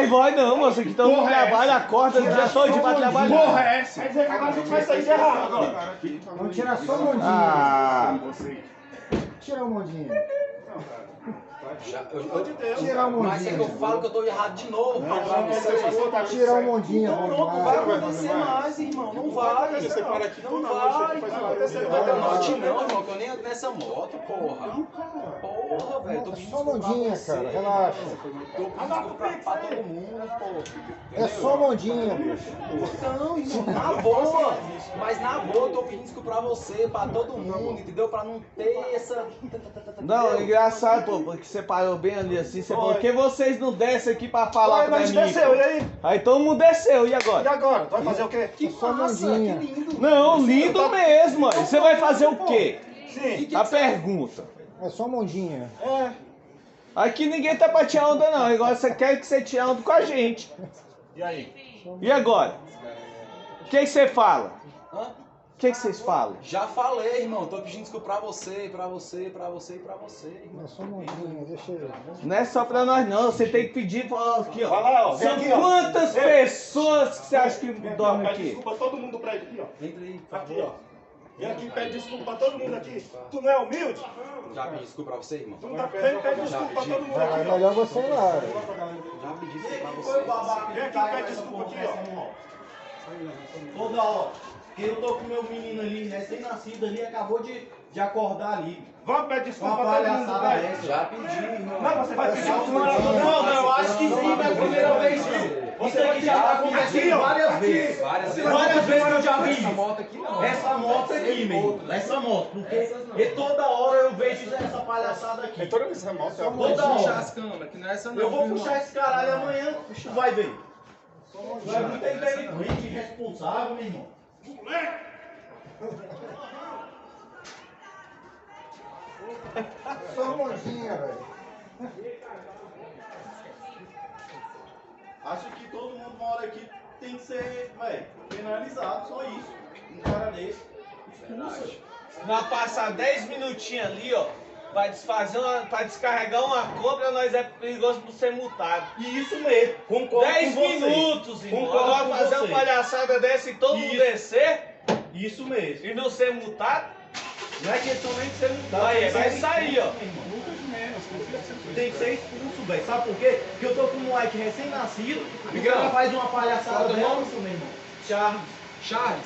tem voz não, moço. Aqui todo mundo trabalha, acorda, o dia todo pra trabalhar. Porra, é essa? Quer dizer que agora a gente vai sair encerrado agora. Vamos tirar só o mondinho. Ah, Tira o mondinho. Tirar o mondinho. Mas é que eu falo que eu tô errado de novo. Tirar o mondinho. Não, não vai acontecer mais, irmão. Não vai. Você para aqui Não toda vai. noite, faz acontecer. Não vai ter norte não, irmão, que eu nem ando nessa moto, porra. Porra, velho. Tô pedindo Só desculpa pra mondinha, você, cara, relaxa. Tô pedindo desculpa pra todo mundo, porra. É só mondinha, bicho. Não, irmão, na boa. Mas na boa, eu tô pedindo desculpa pra você, pra todo mundo, entendeu? Pra não ter essa... não, engraçado, pô, porque você parou bem ali assim, você falou, por que vocês não descem aqui pra falar pra Mas mim? desceu, e aí? Aí todo mundo desceu, e E agora? agora? Tu vai fazer o quê? Que Só massa, que mondinha. lindo. Não, lindo mesmo, aí. Você vai fazer o quê? Sim. A pergunta. É só mondinha. É. Aqui ninguém tá pra tirar onda não, agora você quer que você tire onda com a gente. E aí? E agora? O que você fala? Hã? O que vocês falam? Já falei, irmão. Tô pedindo desculpa pra você, pra você, pra você e pra você, irmão. É só mondinha, deixa eu ver. Não é só pra nós não, você tem que pedir pra aqui, ó. Vai lá, ó. Vem São aqui, ó. quantas pessoas que você acha que Vem aqui, ó, dormem pede aqui? desculpa a todo mundo pra ele aqui, ó. Entra aí, por Aqui, favor. ó. Vem aqui e pede desculpa pra todo mundo aqui. Tu não é humilde? Já pedi desculpa pra você, irmão? Tu não tá vendo? Pede desculpa pra todo mundo É aqui, ó. melhor você ir lá. Já pedi desculpa pra você. Vem aqui e pede desculpa aqui, ó. Ô, ó, que eu tô com meu menino ali, recém-nascido ali, acabou de acordar ali. Vamos pedir desculpa Uma pra todo mundo, palhaçada velho. essa. Já pedi, irmão. Não, você vai pedir desculpa pra todo mundo. Não, eu acho que sim, não é a primeira vez não. Isso aqui já tá acontecendo várias vezes. Várias Várias vezes que eu já vi Essa isso. moto aqui não. Essa moto aqui, meu. Essa moto. Porque e toda hora eu vejo essa palhaçada aqui. Toda vez que você mostra, eu Toda Puxar hora. as câmeras, que não é essa não. Eu vou viu, puxar esse caralho amanhã, tu vai ver. Tu é muito Não, essa não. inteligente, irresponsável, meu irmão. Só mondinha, velho. Acho que todo mundo uma hora aqui tem que ser, velho, penalizado, só isso. Um cara desse. Expulsa. Nós passar 10 minutinhos ali, ó, pra descarregar uma cobra, nós é perigoso por ser multado. E isso mesmo, concordo 10 com você. minutos, irmão. Concordo Agora com fazer você. uma palhaçada dessa e todo mundo Isso. descer Isso mesmo. e não ser multado, Não é questão nem de ser mudado. Aí, tem que vai ser sair, ó. expulso, meu irmão. Tem que ser expulso, velho. Sabe por quê? Porque eu tô com um moleque recém-nascido, o cara faz uma palhaçada dessa, meu irmão. Charles.